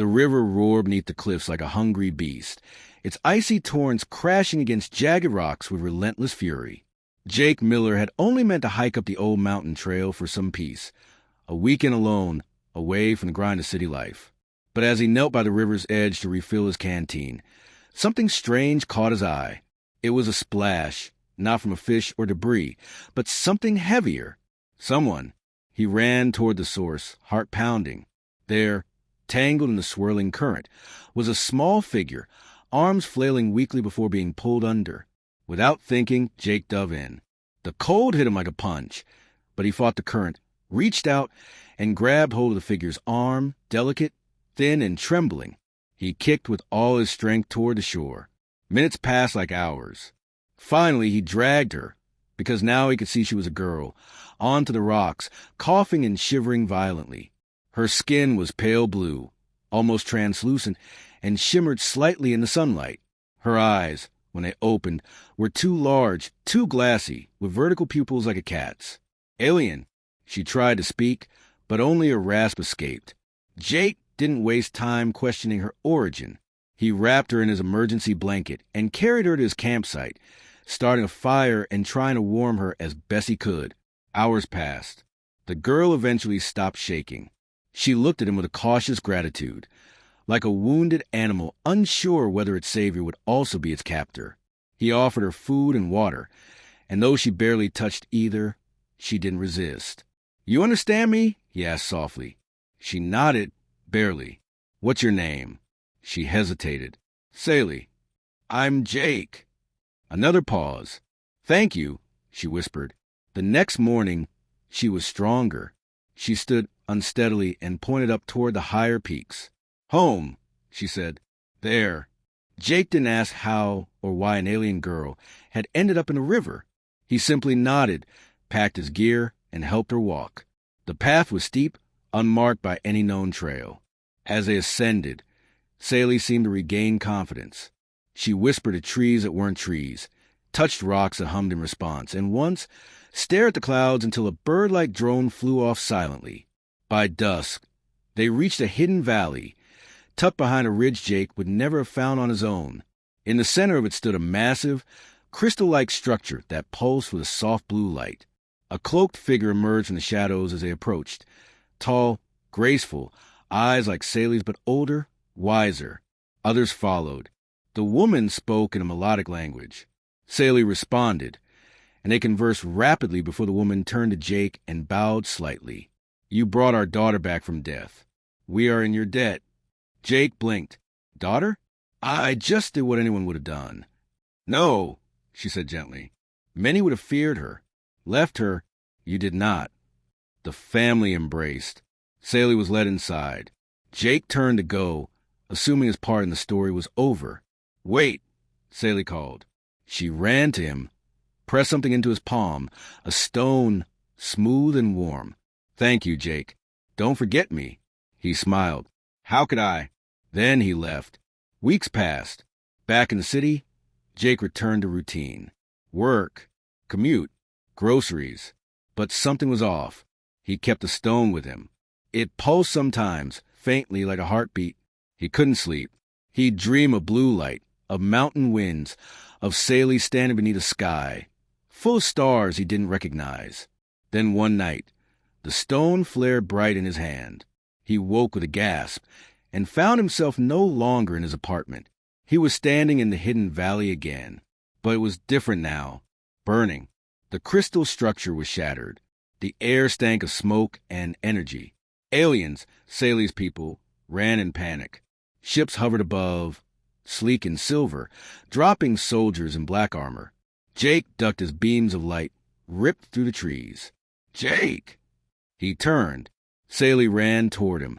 The river roared beneath the cliffs like a hungry beast, its icy torrents crashing against jagged rocks with relentless fury. Jake Miller had only meant to hike up the old mountain trail for some peace, a weekend alone, away from the grind of city life. But as he knelt by the river's edge to refill his canteen, something strange caught his eye. It was a splash, not from a fish or debris, but something heavier. Someone. He ran toward the source, heart pounding. There, tangled in the swirling current, was a small figure, arms flailing weakly before being pulled under. Without thinking, Jake dove in. The cold hit him like a punch, but he fought the current, reached out, and grabbed hold of the figure's arm, delicate, thin, and trembling. He kicked with all his strength toward the shore. Minutes passed like hours. Finally, he dragged her, because now he could see she was a girl, onto the rocks, coughing and shivering violently. Her skin was pale blue, almost translucent, and shimmered slightly in the sunlight. Her eyes, when they opened, were too large, too glassy, with vertical pupils like a cat's. Alien. She tried to speak, but only a rasp escaped. Jake didn't waste time questioning her origin. He wrapped her in his emergency blanket and carried her to his campsite, starting a fire and trying to warm her as best he could. Hours passed. The girl eventually stopped shaking. She looked at him with a cautious gratitude, like a wounded animal unsure whether its savior would also be its captor. He offered her food and water, and though she barely touched either, she didn't resist. "You understand me?" he asked softly. She nodded, barely. "What's your name?" She hesitated. "Saley." "I'm Jake." Another pause. "Thank you," she whispered. The next morning, she was stronger. She stood unsteadily and pointed up toward the higher peaks. "Home," she said. "There." Jake didn't ask how or why an alien girl had ended up in a river. He simply nodded, packed his gear, and helped her walk. The path was steep, unmarked by any known trail. As they ascended, Saley seemed to regain confidence. She whispered at trees that weren't trees, touched rocks that hummed in response, and once stared at the clouds until a bird-like drone flew off silently. By dusk, they reached a hidden valley, tucked behind a ridge Jake would never have found on his own. In the center of it stood a massive, crystal-like structure that pulsed with a soft blue light. A cloaked figure emerged from the shadows as they approached, tall, graceful, eyes like Saley's but older, wiser. Others followed. The woman spoke in a melodic language. Saley responded, and they conversed rapidly before the woman turned to Jake and bowed slightly. "You brought our daughter back from death. We are in your debt." Jake blinked. "Daughter? I just did what anyone would have done." "No," she said gently. "Many would have feared her. Left her. You did not." The family embraced. Saley was led inside. Jake turned to go, assuming his part in the story was over. "Wait," Saley called. She ran to him, pressed something into his palm, a stone, smooth and warm. "Thank you, Jake. Don't forget me." He smiled. "How could I?" Then he left. Weeks passed. Back in the city, Jake returned to routine. Work, commute, groceries. But something was off. He kept a stone with him. It pulsed sometimes, faintly like a heartbeat. He couldn't sleep. He'd dream of blue light, of mountain winds, of Saley standing beneath a sky, full of stars he didn't recognize. Then one night, the stone flared bright in his hand. He woke with a gasp and found himself no longer in his apartment. He was standing in the hidden valley again, but it was different now, burning. The crystal structure was shattered. The air stank of smoke and energy. Aliens, Saley's people, ran in panic. Ships hovered above, sleek in silver, dropping soldiers in black armor. Jake ducked as beams of light ripped through the trees. "Jake!" He turned. Saley ran toward him,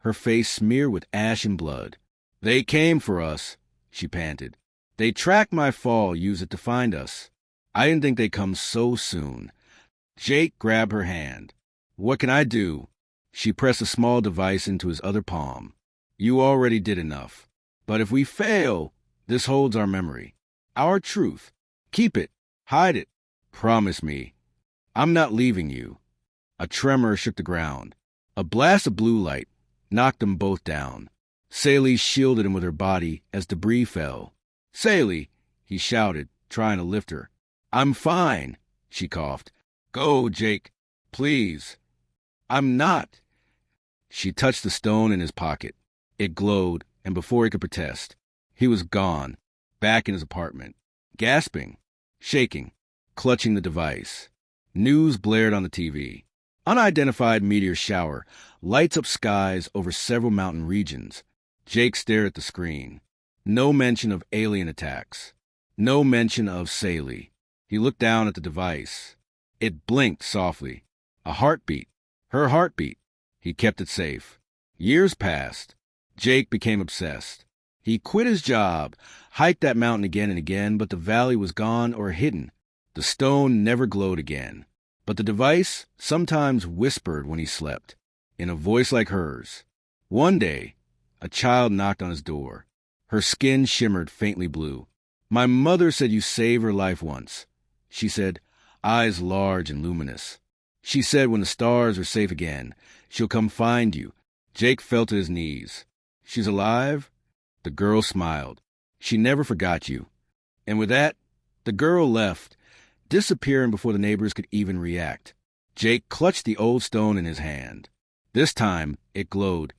her face smeared with ash and blood. "They came for us," she panted. "They tracked my fall, used it to find us. I didn't think they'd come so soon." Jake grabbed her hand. "What can I do?" She pressed a small device into his other palm. "You already did enough. But if we fail, this holds our memory. Our truth. Keep it. Hide it. Promise me. I'm not leaving you." A tremor shook the ground. A blast of blue light knocked them both down. Saley shielded him with her body as debris fell. "Saley," he shouted, trying to lift her. "I'm fine," she coughed. "Go, Jake. Please." "I'm not." She touched the stone in his pocket. It glowed, and before he could protest, he was gone, back in his apartment, gasping, shaking, clutching the device. News blared on the TV. Unidentified meteor shower lights up skies over several mountain regions. Jake stared at the screen. No mention of alien attacks. No mention of Saley. He looked down at the device. It blinked softly. A heartbeat. Her heartbeat. He kept it safe. Years passed. Jake became obsessed. He quit his job, hiked that mountain again and again, but the valley was gone or hidden. The stone never glowed again. But the device sometimes whispered when he slept, in a voice like hers. One day, a child knocked on his door. Her skin shimmered faintly blue. "My mother said you saved her life once," she said, eyes large and luminous. "She said when the stars are safe again, she'll come find you." Jake fell to his knees. "She's alive?" The girl smiled. "She never forgot you." And with that, the girl left, disappearing before the neighbors could even react. Jake clutched the old stone in his hand. This time, it glowed